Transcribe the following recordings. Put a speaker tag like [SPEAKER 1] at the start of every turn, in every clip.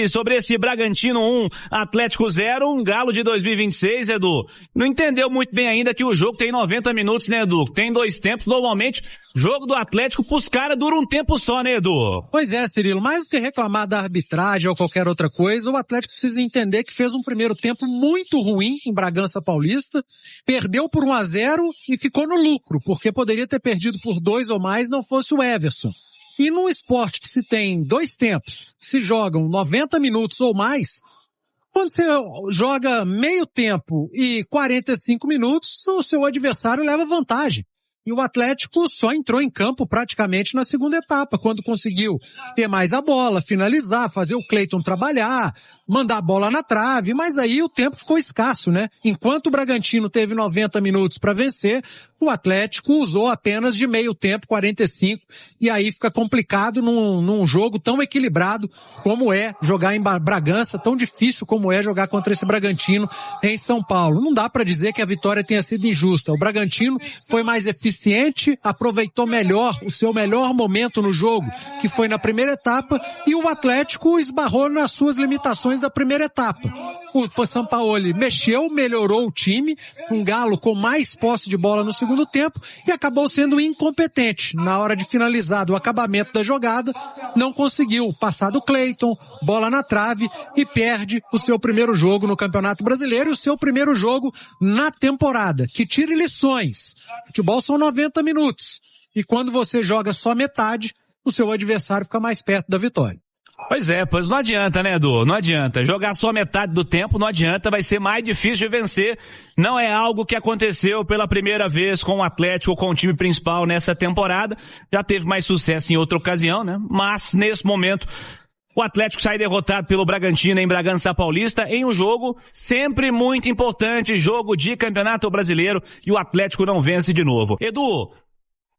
[SPEAKER 1] E sobre esse Bragantino 1, Atlético 0, um Galo de 2026, Edu. Não entendeu muito bem ainda que o jogo tem 90 minutos, né, Edu? Tem 2 tempos. Normalmente, jogo do Atlético pros caras dura um tempo só, né, Edu?
[SPEAKER 2] Pois é, Cirilo. Mais do que reclamar da arbitragem ou qualquer outra coisa, o Atlético precisa entender que fez um primeiro tempo muito ruim em Bragança Paulista, perdeu por 1-0 e ficou no lucro, porque poderia ter perdido por 2 ou mais, não fosse o Everson. E num esporte que se tem 2 tempos, se jogam 90 minutos ou mais, quando você joga meio tempo e 45 minutos, o seu adversário leva vantagem. E o Atlético só entrou em campo praticamente na segunda etapa, quando conseguiu ter mais a bola, finalizar, fazer o Cleiton trabalhar, mandar a bola na trave, mas aí o tempo ficou escasso, né? Enquanto o Bragantino teve 90 minutos para vencer, o Atlético usou apenas de meio tempo, 45, e aí fica complicado num jogo tão equilibrado como é jogar em Bragança, tão difícil como é jogar contra esse Bragantino em São Paulo. Não dá para dizer que a vitória tenha sido injusta. O Bragantino foi mais eficiente, aproveitou melhor o seu melhor momento no jogo, que foi na primeira etapa, e o Atlético esbarrou nas suas limitações da primeira etapa. O Sampaoli mexeu, melhorou o time, um Galo com mais posse de bola no segundo tempo e acabou sendo incompetente. Na hora de finalizar do acabamento da jogada, não conseguiu passar do Cleiton, bola na trave e perde o seu primeiro jogo no Campeonato Brasileiro e o seu primeiro jogo na temporada. Que tire lições. Futebol são 90 minutos e quando você joga só metade, o seu adversário fica mais perto da vitória.
[SPEAKER 1] Pois não adianta, né, Edu? Não adianta. Jogar só metade do tempo não adianta, vai ser mais difícil de vencer. Não é algo que aconteceu pela primeira vez com o Atlético, com o time principal nessa temporada. Já teve mais sucesso em outra ocasião, né? Mas, nesse momento, o Atlético sai derrotado pelo Bragantino em Bragança Paulista em um jogo sempre muito importante, jogo de Campeonato Brasileiro, e o Atlético não vence de novo. Edu,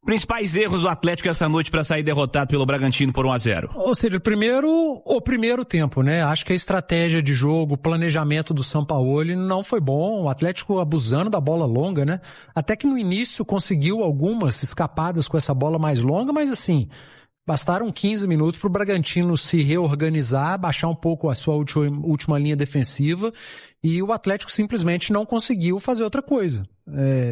[SPEAKER 1] principais erros do Atlético essa noite para sair derrotado pelo Bragantino por 1-0.
[SPEAKER 2] Ou seja, o primeiro tempo, né? Acho que a estratégia de jogo, o planejamento do Sampaoli não foi bom. O Atlético abusando da bola longa, né? Até que no início conseguiu algumas escapadas com essa bola mais longa, mas assim, bastaram 15 minutos para o Bragantino se reorganizar, baixar um pouco a sua última linha defensiva, e o Atlético simplesmente não conseguiu fazer outra coisa.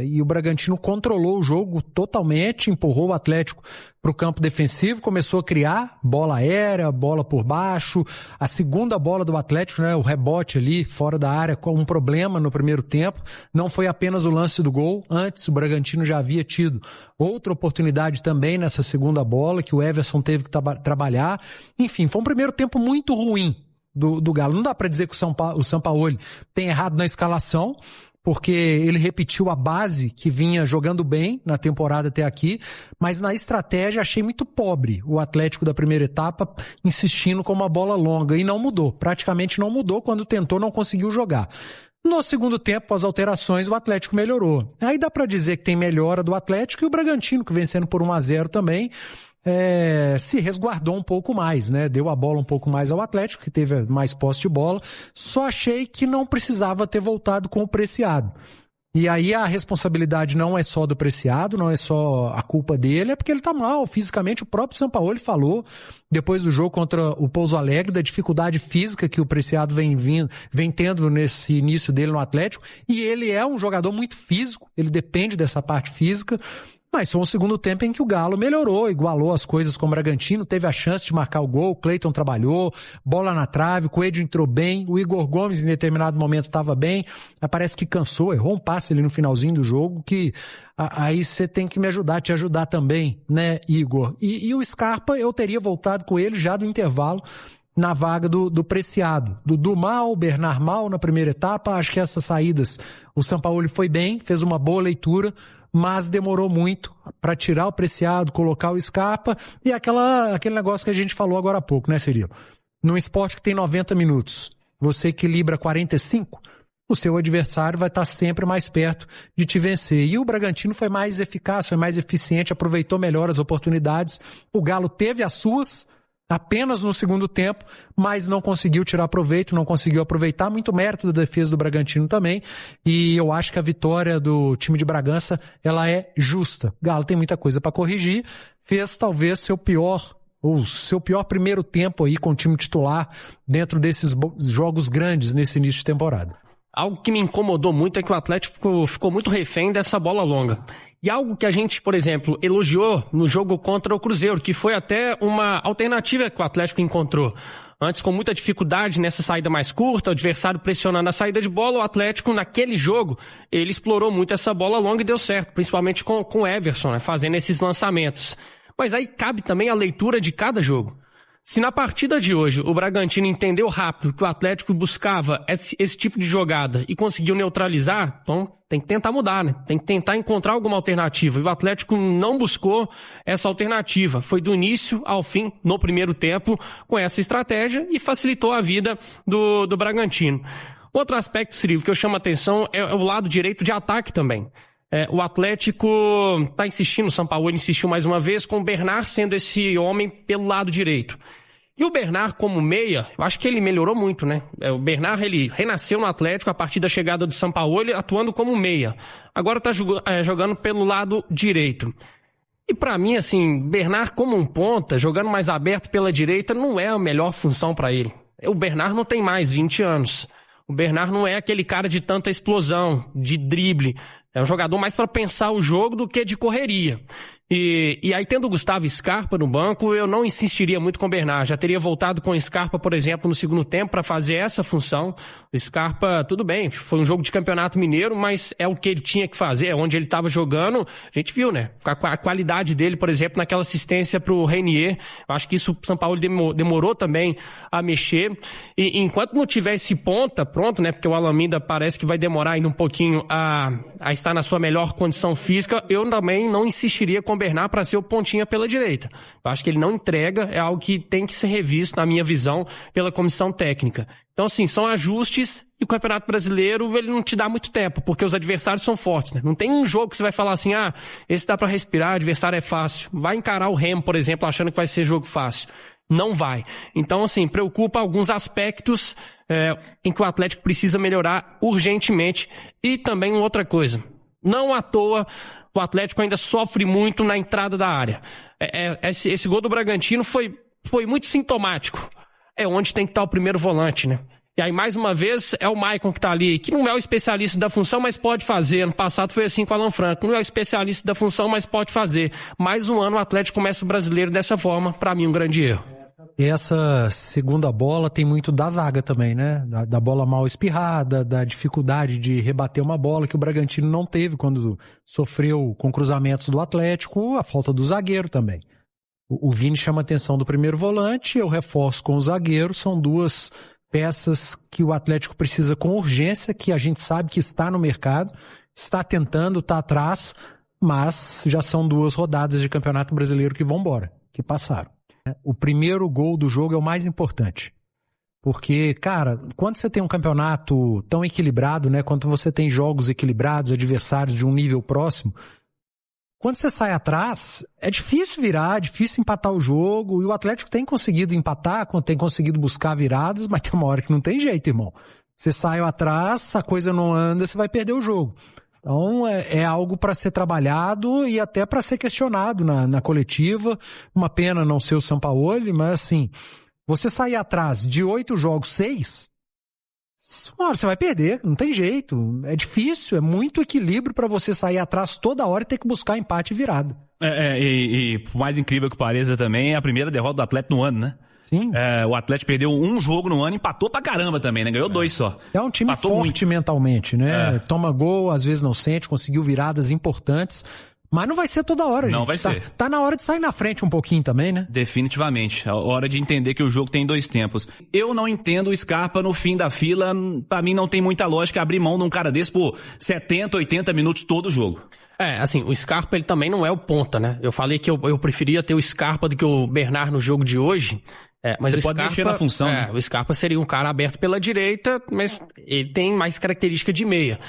[SPEAKER 2] E o Bragantino controlou o jogo totalmente, empurrou o Atlético para o campo defensivo, começou a criar bola aérea, bola por baixo. A segunda bola do Atlético, né, o rebote ali fora da área, com um problema no primeiro tempo. Não foi apenas o lance do gol. Antes o Bragantino já havia tido outra oportunidade também nessa segunda bola, que o Everson teve que trabalhar. Enfim, foi um primeiro tempo muito ruim do Galo. Não dá para dizer que o Sampaoli tem errado na escalação, porque ele repetiu a base que vinha jogando bem na temporada até aqui, mas na estratégia achei muito pobre o Atlético da primeira etapa, insistindo com uma bola longa, e não mudou, praticamente não mudou. Quando tentou, não conseguiu jogar. No segundo tempo, as alterações, o Atlético melhorou. Aí dá para dizer que tem melhora do Atlético, e o Bragantino, que vencendo por 1-0 também, se resguardou um pouco mais, né? Deu a bola um pouco mais ao Atlético, que teve mais posse de bola. Só achei que não precisava ter voltado com o Preciado. E aí a responsabilidade não é só do Preciado, não é só a culpa dele, é porque ele tá mal fisicamente. O próprio Sampaoli falou, depois do jogo contra o Pouso Alegre, da dificuldade física que o Preciado vem tendo nesse início dele no Atlético. E ele é um jogador muito físico, ele depende dessa parte física. Mas foi um segundo tempo em que o Galo melhorou, igualou as coisas com o Bragantino, teve a chance de marcar o gol, o Cleiton trabalhou, bola na trave, o Coelho entrou bem, o Igor Gomes em determinado momento estava bem, parece que cansou, errou um passe ali no finalzinho do jogo, que aí você tem que te ajudar também, né, Igor? E o Scarpa, eu teria voltado com ele já do intervalo, na vaga do Preciado. Dudu mal, Bernard mal na primeira etapa. Acho que essas saídas o Sampaoli foi bem, fez uma boa leitura, mas demorou muito para tirar o Preciado, colocar o Scarpa, e aquele negócio que a gente falou agora há pouco, né, Cirilo? Num esporte que tem 90 minutos, você equilibra 45, o seu adversário vai estar sempre mais perto de te vencer. E o Bragantino foi mais eficaz, foi mais eficiente, aproveitou melhor as oportunidades. O Galo teve as suas apenas no segundo tempo, mas não conseguiu tirar proveito, não conseguiu aproveitar. Muito mérito da defesa do Bragantino também, e eu acho que a vitória do time de Bragança, ela é justa. O Galo tem muita coisa para corrigir, fez talvez seu pior O seu pior primeiro tempo aí com o time titular dentro desses jogos grandes nesse início de temporada.
[SPEAKER 3] Algo que me incomodou muito é que o Atlético ficou muito refém dessa bola longa. E algo que a gente, por exemplo, elogiou no jogo contra o Cruzeiro, que foi até uma alternativa que o Atlético encontrou. Antes, com muita dificuldade nessa saída mais curta, o adversário pressionando a saída de bola, o Atlético, naquele jogo, ele explorou muito essa bola longa e deu certo, principalmente com o Everson, né, fazendo esses lançamentos. Mas aí cabe também a leitura de cada jogo. Se na partida de hoje o Bragantino entendeu rápido que o Atlético buscava esse tipo de jogada e conseguiu neutralizar, então tem que tentar mudar, né? Tem que tentar encontrar alguma alternativa. E o Atlético não buscou essa alternativa. Foi do início ao fim, no primeiro tempo, com essa estratégia e facilitou a vida do Bragantino. Outro aspecto, Cirilo, que eu chamo a atenção é o lado direito de ataque também. O Atlético está insistindo, o Sampaoli insistiu mais uma vez, com o Bernard sendo esse homem pelo lado direito. E o Bernard como meia, eu acho que ele melhorou muito, né? O Bernard, ele renasceu no Atlético a partir da chegada do Sampaoli, atuando como meia. Agora está jogando pelo lado direito. E para mim, assim, Bernard como um ponta, jogando mais aberto pela direita, não é a melhor função para ele. O Bernard não tem mais 20 anos. O Bernard não é aquele cara de tanta explosão, de drible. É um jogador mais para pensar o jogo do que de correria. E aí, tendo o Gustavo Scarpa no banco, eu não insistiria muito com o Bernard. Já teria voltado com o Scarpa, por exemplo, no segundo tempo para fazer essa função. O Scarpa, tudo bem, foi um jogo de campeonato mineiro, mas é o que ele tinha que fazer, é onde ele estava jogando. A gente viu, né? A qualidade dele, por exemplo, naquela assistência pro Renier. Eu acho que isso o São Paulo demorou também a mexer. E enquanto não tiver esse ponta pronto, né? Porque o Alameda parece que vai demorar ainda um pouquinho a estar na sua melhor condição física, eu também não insistiria com o Bernard para ser o pontinha pela direita. Eu acho que ele não entrega, é algo que tem que ser revisto, na minha visão, pela comissão técnica. Então, assim, são ajustes e o Campeonato Brasileiro, ele não te dá muito tempo, porque os adversários são fortes, né? Não tem um jogo que você vai falar assim, esse dá para respirar, o adversário é fácil. Vai encarar o Remo, por exemplo, achando que vai ser jogo fácil. Não vai. Então, assim, preocupa alguns aspectos em que o Atlético precisa melhorar urgentemente. E também outra coisa, não à toa o Atlético ainda sofre muito na entrada da área. Esse gol do Bragantino foi muito sintomático. É onde tem que estar o primeiro volante, né? E aí, mais uma vez, é o Maicon que tá ali, que não é o especialista da função, mas pode fazer. Ano passado foi assim com o Alan Franco. Não é o especialista da função, mas pode fazer. Mais um ano o Atlético começa o Brasileiro dessa forma. Para mim, um grande erro.
[SPEAKER 2] E essa segunda bola tem muito da zaga também, né? Da bola mal espirrada, da dificuldade de rebater uma bola que o Bragantino não teve quando sofreu com cruzamentos do Atlético, a falta do zagueiro também. O Vini chama a atenção do primeiro volante, eu reforço com o zagueiro, são duas peças que o Atlético precisa com urgência, que a gente sabe que está no mercado, está tentando, está atrás, mas já são 2 rodadas de Campeonato Brasileiro que vão embora, que passaram. O primeiro gol do jogo é o mais importante. Porque, cara, quando você tem um campeonato tão equilibrado, né? Quando você tem jogos equilibrados, adversários de um nível próximo, quando você sai atrás, é difícil virar, é difícil empatar o jogo. E o Atlético tem conseguido empatar, tem conseguido buscar viradas, mas tem uma hora que não tem jeito, irmão. Você sai atrás, a coisa não anda, você vai perder o jogo. Então é algo para ser trabalhado e até para ser questionado na coletiva. Uma pena não ser o Sampaoli, mas assim, você sair atrás de 8 jogos, 6, uma hora você vai perder, não tem jeito. É difícil, é muito equilíbrio para você sair atrás toda hora e ter que buscar empate e virada.
[SPEAKER 1] E por mais incrível que pareça também, é a primeira derrota do Atlético no ano, né?
[SPEAKER 2] Sim.
[SPEAKER 1] O Atlético perdeu um jogo no ano, empatou pra caramba também, né? Ganhou 2 só.
[SPEAKER 2] É um time
[SPEAKER 1] empatou
[SPEAKER 2] forte
[SPEAKER 1] muito
[SPEAKER 2] mentalmente, né? Toma gol, às vezes não sente, conseguiu viradas importantes. Mas não vai ser toda hora, gente.
[SPEAKER 1] Não vai ser.
[SPEAKER 2] Tá na hora de sair na frente um pouquinho também, né?
[SPEAKER 1] Definitivamente. É hora de entender que o jogo tem 2 tempos. Eu não entendo o Scarpa no fim da fila. Pra mim não tem muita lógica abrir mão de um cara desse por 70, 80 minutos todo o jogo.
[SPEAKER 3] Assim, o Scarpa ele também não é o ponta, né? Eu falei que eu preferia ter o Scarpa do que o Bernard no jogo de hoje. Mas
[SPEAKER 1] você
[SPEAKER 3] o
[SPEAKER 1] pode
[SPEAKER 3] Scarpa,
[SPEAKER 1] mexer na função. Né?
[SPEAKER 3] O Scarpa seria um cara aberto pela direita, mas ele tem mais característica de meia.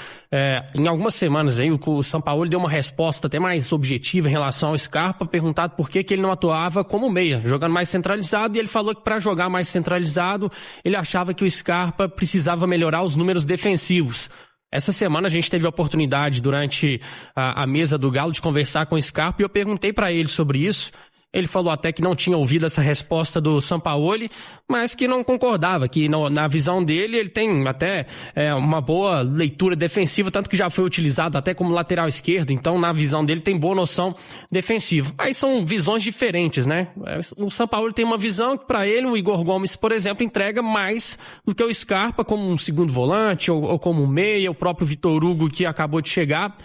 [SPEAKER 3] Em algumas semanas aí, o Sampaoli deu uma resposta até mais objetiva em relação ao Scarpa, perguntado por que ele não atuava como meia, jogando mais centralizado, e ele falou que para jogar mais centralizado, ele achava que o Scarpa precisava melhorar os números defensivos. Essa semana a gente teve a oportunidade, durante a mesa do Galo, de conversar com o Scarpa, e eu perguntei para ele sobre isso. Ele falou até que não tinha ouvido essa resposta do Sampaoli, mas que não concordava, que na visão dele ele tem até uma boa leitura defensiva, tanto que já foi utilizado até como lateral esquerdo, então na visão dele tem boa noção defensiva. Aí são visões diferentes, né? O Sampaoli tem uma visão que para ele o Igor Gomes, por exemplo, entrega mais do que o Scarpa como um segundo volante ou como um meia, o próprio Vitor Hugo que acabou de chegar,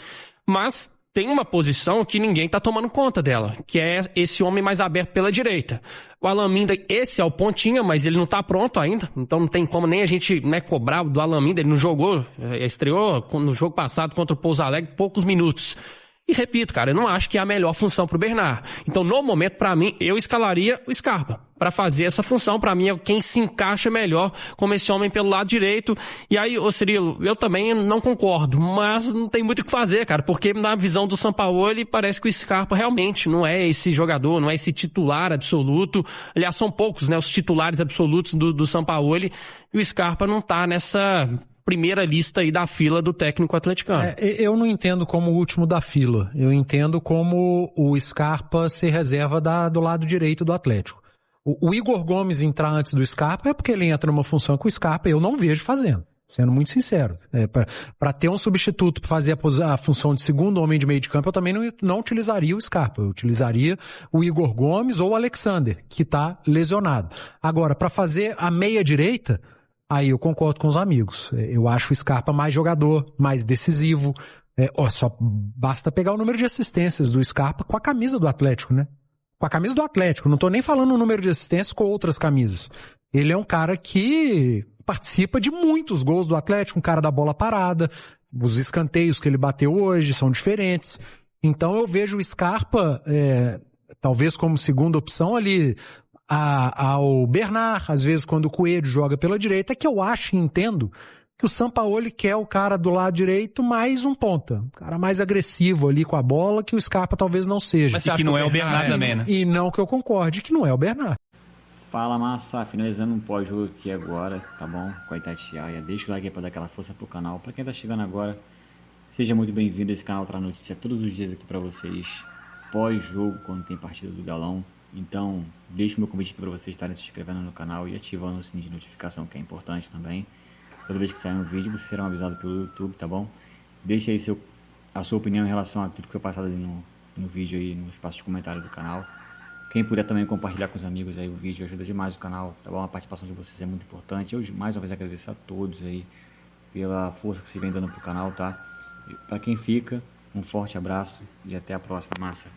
[SPEAKER 3] mas tem uma posição que ninguém tá tomando conta dela, que é esse homem mais aberto pela direita. O Alan Minda, esse é o pontinha, mas ele não tá pronto ainda, então não tem como nem a gente cobrar do Alan Minda, ele não jogou, estreou no jogo passado contra o Pouso Alegre poucos minutos. E repito, cara, eu não acho que é a melhor função pro Bernard. Então, no momento, pra mim, eu escalaria o Scarpa para fazer essa função. Pra mim, é quem se encaixa melhor como esse homem pelo lado direito. E aí, ô Cirilo, eu também não concordo, mas não tem muito o que fazer, cara, porque na visão do Sampaoli, parece que o Scarpa realmente não é esse jogador, não é esse titular absoluto. Aliás, são poucos, né, os titulares absolutos do Sampaoli, e o Scarpa não tá nessa primeira lista aí da fila do técnico atleticano.
[SPEAKER 2] Eu não entendo como o último da fila. Eu entendo como o Scarpa ser reserva do lado direito do Atlético. O Igor Gomes entrar antes do Scarpa é porque ele entra numa função que o Scarpa eu não vejo fazendo. Sendo muito sincero. Para ter um substituto para fazer a função de segundo homem de meio de campo, eu também não utilizaria o Scarpa. Eu utilizaria o Igor Gomes ou o Alexander, que está lesionado. Agora, para fazer a meia direita, aí eu concordo com os amigos. Eu acho o Scarpa mais jogador, mais decisivo. Só basta pegar o número de assistências do Scarpa com a camisa do Atlético, né? Com a camisa do Atlético. Não tô nem falando o número de assistências com outras camisas. Ele é um cara que participa de muitos gols do Atlético, um cara da bola parada. Os escanteios que ele bateu hoje são diferentes. Então eu vejo o Scarpa, talvez como segunda opção ali, ao Bernard, às vezes quando o Coelho joga pela direita, é que eu acho e entendo que o Sampaoli quer o cara do lado direito mais um ponta, um cara mais agressivo ali com a bola, que o Scarpa talvez não seja.
[SPEAKER 1] Mas e que não é o Bernard também, né?
[SPEAKER 2] E não que eu concorde, que não é o Bernard.
[SPEAKER 4] Fala, massa, finalizando um pós-jogo aqui agora, tá bom? Com a Itatiaia, deixa o like aí pra dar aquela força pro canal. Pra quem tá chegando agora, seja muito bem-vindo. Esse canal traz notícia todos os dias aqui pra vocês, pós-jogo, quando tem partida do Galão. Então, deixo o meu convite aqui para vocês estarem se inscrevendo no canal e ativando o sininho de notificação, que é importante também. Toda vez que sair um vídeo, vocês serão avisados pelo YouTube, tá bom? Deixe aí a sua opinião em relação a tudo que foi passado ali no vídeo aí, no espaço de comentário do canal. Quem puder também compartilhar com os amigos aí o vídeo, ajuda demais o canal, tá bom? A participação de vocês é muito importante. Eu, mais uma vez, agradeço a todos aí pela força que vocês vem dando pro canal, tá? Para quem fica, um forte abraço e até a próxima, massa!